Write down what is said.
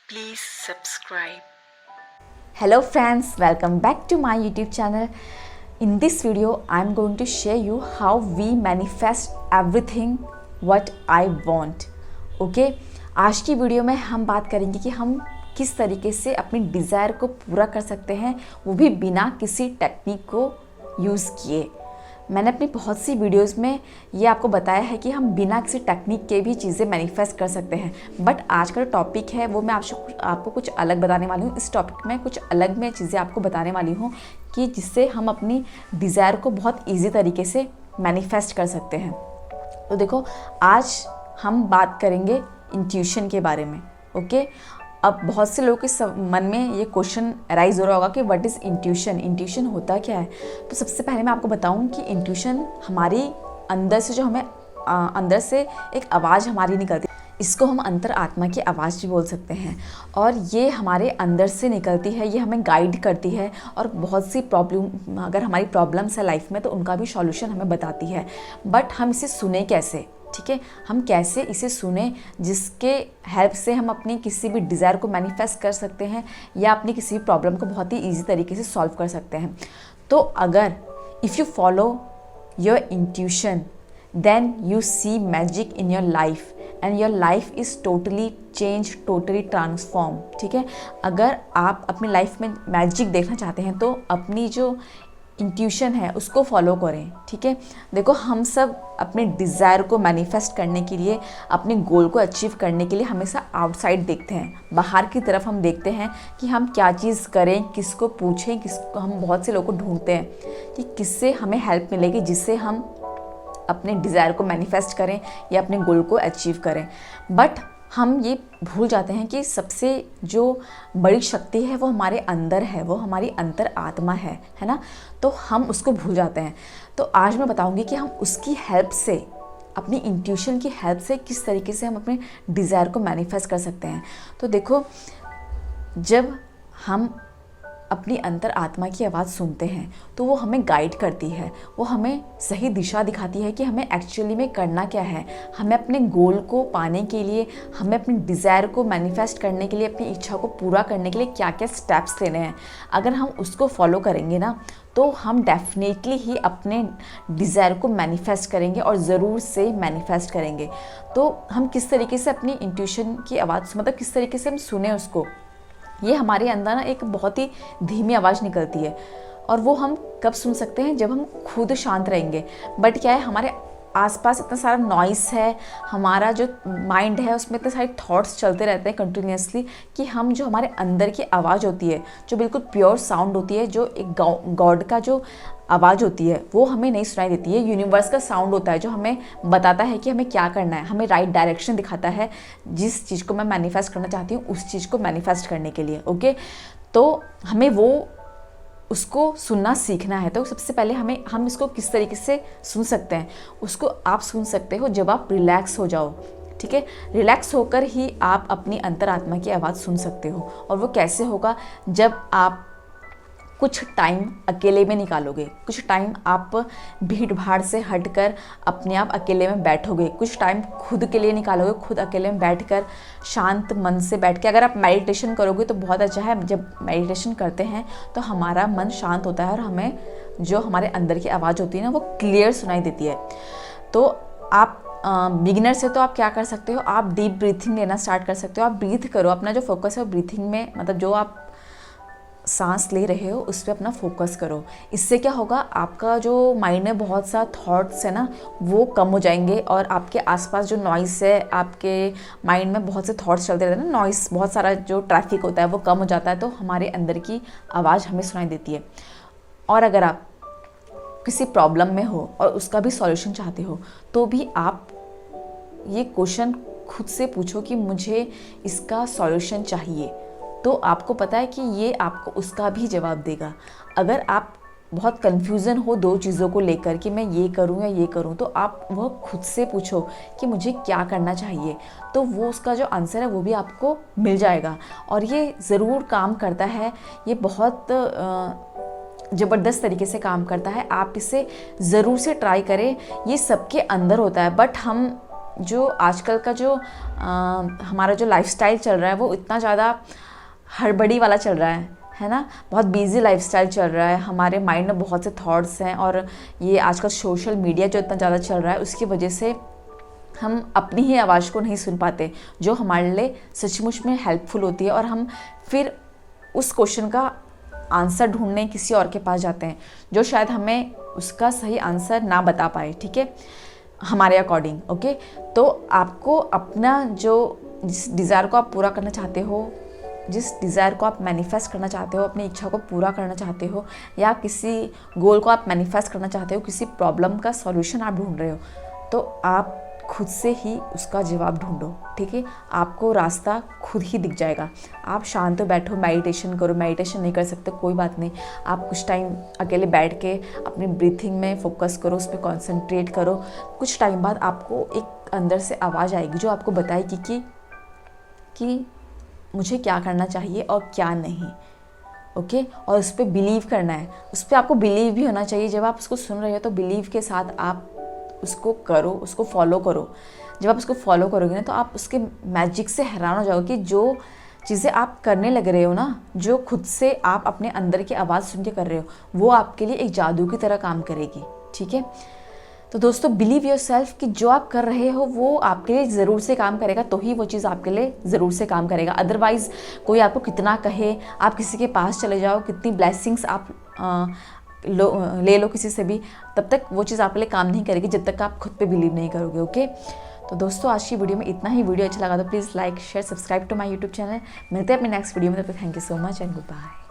Please subscribe. Hello friends, welcome back to my YouTube channel. In this video, I'm going to share you how we manifest everything what I want. Okay? आज की video में हम बात करेंगे कि हम किस तरीके से अपनी डिज़ायर को पूरा कर सकते हैं, वो भी बिना किसी टेक्निक को यूज़ किए। मैंने अपनी बहुत सी वीडियोस में ये आपको बताया है कि हम बिना किसी टेक्निक के भी चीज़ें मैनिफेस्ट कर सकते हैं, बट आज का जो टॉपिक है वो मैं आपको कुछ अलग बताने वाली हूँ। इस टॉपिक में कुछ अलग मैं चीज़ें आपको बताने वाली हूँ कि जिससे हम अपनी डिज़ायर को बहुत ईजी तरीके से मैनिफेस्ट कर सकते हैं। तो देखो, आज हम बात करेंगे इंट्यूशन के बारे में। ओके, अब बहुत से लोगों के मन में ये क्वेश्चन अराइज हो रहा होगा कि व्हाट इज़ इंट्यूशन, इंट्यूशन होता क्या है। तो सबसे पहले मैं आपको बताऊं कि इंट्यूशन हमारी अंदर से जो हमें अंदर से एक आवाज़ हमारी निकलती है, इसको हम अंतर आत्मा की आवाज़ भी बोल सकते हैं। और ये हमारे अंदर से निकलती है, ये हमें गाइड करती है और बहुत सी प्रॉब्लम, अगर हमारी प्रॉब्लम्स है लाइफ में तो उनका भी सॉल्यूशन हमें बताती है। बट हम इसे सुने कैसे, ठीक है, हम कैसे इसे सुने जिसके हेल्प से हम अपनी किसी भी डिज़ायर को मैनिफेस्ट कर सकते हैं या अपनी किसी भी प्रॉब्लम को बहुत ही ईजी तरीके से सॉल्व कर सकते हैं। तो अगर if you follow your intuition then you see magic in your life and your life is totally change, totally transform. ठीक है, अगर आप अपनी लाइफ में मैजिक देखना चाहते हैं तो अपनी जो इंट्यूशन है उसको फॉलो करें। ठीक है, देखो, हम सब अपने डिज़ायर को मैनिफेस्ट करने के लिए, अपने गोल को अचीव करने के लिए हमेशा आउटसाइड देखते हैं, बाहर की तरफ हम देखते हैं कि हम क्या चीज़ करें, किसको पूछें, किसको, हम बहुत से लोगों को ढूंढते हैं कि किससे हमें हेल्प मिलेगी जिससे हम अपने डिज़ायर को मैनिफेस्ट करें या अपने गोल को अचीव करें। बट हम ये भूल जाते हैं कि सबसे जो बड़ी शक्ति है वो हमारे अंदर है, वो हमारी अंतर आत्मा है ना। तो हम उसको भूल जाते हैं। तो आज मैं बताऊंगी कि हम उसकी हेल्प से, अपनी इंट्यूशन की हेल्प से किस तरीके से हम अपने डिज़ायर को मैनिफेस्ट कर सकते हैं। तो देखो, जब हम अपनी अंतर आत्मा की आवाज़ सुनते हैं तो वो हमें गाइड करती है, वो हमें सही दिशा दिखाती है कि हमें एक्चुअली में करना क्या है। हमें अपने गोल को पाने के लिए, हमें अपनी डिज़ायर को मैनिफेस्ट करने के लिए, अपनी इच्छा को पूरा करने के लिए क्या क्या स्टेप्स लेने हैं। अगर हम उसको फॉलो करेंगे ना तो हम डेफिनेटली ही अपने डिज़ायर को मैनिफेस्ट करेंगे और ज़रूर से मैनिफेस्ट करेंगे। तो हम किस तरीके से अपनी इंट्यूशन की आवाज़, मतलब किस तरीके से हम सुने उसको, ये हमारे अंदर ना एक बहुत ही धीमी आवाज़ निकलती है। और वो हम कब सुन सकते हैं, जब हम खुद शांत रहेंगे। बट क्या है, हमारे आसपास इतना सारा नॉइस है, हमारा जो माइंड है उसमें इतने सारे थॉट्स चलते रहते हैं कंटिन्यूसली कि हम, जो हमारे अंदर की आवाज़ होती है, जो बिल्कुल प्योर साउंड होती है, जो एक गॉड का जो आवाज़ होती है, वो हमें नहीं सुनाई देती है। यूनिवर्स का साउंड होता है जो हमें बताता है कि हमें क्या करना है, हमें राइट डायरेक्शन दिखाता है जिस चीज़ को मैं मैनिफेस्ट करना चाहती हूँ उस चीज़ को मैनिफेस्ट करने के लिए। ओके, तो हमें वो उसको सुनना सीखना है। तो सबसे पहले हम इसको किस तरीके से सुन सकते हैं, उसको आप सुन सकते हो जब आप रिलैक्स हो जाओ। ठीक है, रिलैक्स होकर ही आप अपनी अंतरात्मा की आवाज़ सुन सकते हो। और वो कैसे होगा, जब आप कुछ टाइम अकेले में निकालोगे, कुछ टाइम आप भीड़ भाड़ से हटकर अपने आप अकेले में बैठोगे, कुछ टाइम खुद के लिए निकालोगे, खुद अकेले में बैठकर शांत मन से बैठ के। अगर आप मेडिटेशन करोगे तो बहुत अच्छा है। जब मेडिटेशन करते हैं तो हमारा मन शांत होता है और हमें जो हमारे अंदर की आवाज़ होती है ना वो क्लियर सुनाई देती है। तो आप बिगिनर से तो आप क्या कर सकते हो, आप डीप ब्रीथिंग लेना स्टार्ट कर सकते हो। आप ब्रीथ करो, अपना जो फोकस है वो ब्रीथिंग में, मतलब जो आप सांस ले रहे हो उस पर अपना फोकस करो। इससे क्या होगा, आपका जो माइंड में बहुत सा थॉट्स है ना वो कम हो जाएंगे और आपके आसपास जो नॉइस है, आपके माइंड में बहुत से थॉट्स चलते रहते हैं ना, नॉइस, बहुत सारा जो ट्रैफिक होता है वो कम हो जाता है। तो हमारे अंदर की आवाज़ हमें सुनाई देती है। और अगर आप किसी प्रॉब्लम में हो और उसका भी सॉल्यूशन चाहते हो तो भी आप ये क्वेश्चन खुद से पूछो कि मुझे इसका सॉल्यूशन चाहिए। तो आपको पता है कि ये आपको उसका भी जवाब देगा। अगर आप बहुत कन्फ्यूज़न हो दो चीज़ों को लेकर कि मैं ये करूँ या ये करूँ, तो आप वह खुद से पूछो कि मुझे क्या करना चाहिए, तो वो उसका जो आंसर है वो भी आपको मिल जाएगा। और ये ज़रूर काम करता है, ये बहुत ज़बरदस्त तरीके से काम करता है। आप इसे ज़रूर से ट्राई करें। ये सबके अंदर होता है, बट हम जो आजकल का जो हमारा जो लाइफस्टाइल चल रहा है वो इतना ज़्यादा हड़बड़ी वाला चल रहा है ना, बहुत बिजी लाइफस्टाइल चल रहा है, हमारे माइंड में बहुत से थॉट्स हैं, और ये आजकल सोशल मीडिया जो इतना ज़्यादा चल रहा है उसकी वजह से हम अपनी ही आवाज़ को नहीं सुन पाते, जो हमारे लिए सचमुच में हेल्पफुल होती है, और हम फिर उस क्वेश्चन का आंसर ढूंढने किसी और के पास जाते हैं जो शायद हमें उसका सही आंसर ना बता पाए, ठीक है, हमारे अकॉर्डिंग। ओके, तो आपको अपना जो जिस डिज़ायर को आप पूरा करना चाहते हो, जिस डिज़ायर को आप मैनिफेस्ट करना चाहते हो, अपनी इच्छा को पूरा करना चाहते हो, या किसी गोल को आप मैनिफेस्ट करना चाहते हो, किसी प्रॉब्लम का सॉल्यूशन आप ढूंढ रहे हो, तो आप खुद से ही उसका जवाब ढूंढो, ठीक है। आपको रास्ता खुद ही दिख जाएगा। आप शांत बैठो, मेडिटेशन करो, मेडिटेशन नहीं कर सकते कोई बात नहीं, आप कुछ टाइम अकेले बैठ के अपनी ब्रीथिंग में फोकस करो, उस पर कॉन्सेंट्रेट करो। कुछ टाइम बाद आपको एक अंदर से आवाज़ आएगी जो आपको बताएगी कि मुझे क्या करना चाहिए और क्या नहीं। ओके, और उस पर बिलीव करना है, उस पर आपको बिलीव भी होना चाहिए। जब आप उसको सुन रहे हो तो बिलीव के साथ आप उसको करो, उसको फॉलो करो। जब आप उसको फॉलो करोगे ना तो आप उसके मैजिक से हैरान हो जाओगे कि जो चीज़ें आप करने लग रहे हो ना, जो खुद से आप अपने अंदर की आवाज़ सुन के कर रहे हो, वो आपके लिए एक जादू की तरह काम करेगी, ठीक है। तो दोस्तों, बिलीव योरसेल्फ कि जो आप कर रहे हो वो आपके लिए ज़रूर से काम करेगा, तो ही वो चीज़ आपके लिए ज़रूर से काम करेगा। अदरवाइज़ कोई आपको कितना कहे, आप किसी के पास चले जाओ, कितनी ब्लेसिंग्स आप ले लो किसी से भी, तब तक वो चीज़ आपके लिए काम नहीं करेगी जब तक आप खुद पे बिलीव नहीं करोगे। ओके, तो दोस्तों आज की वीडियो में इतना ही। वीडियो अच्छा लगा तो please like share subscribe to my YouTube channel. मिलते हैं अपने नेक्स्ट वीडियो में, तब तक thank you so much and good bye.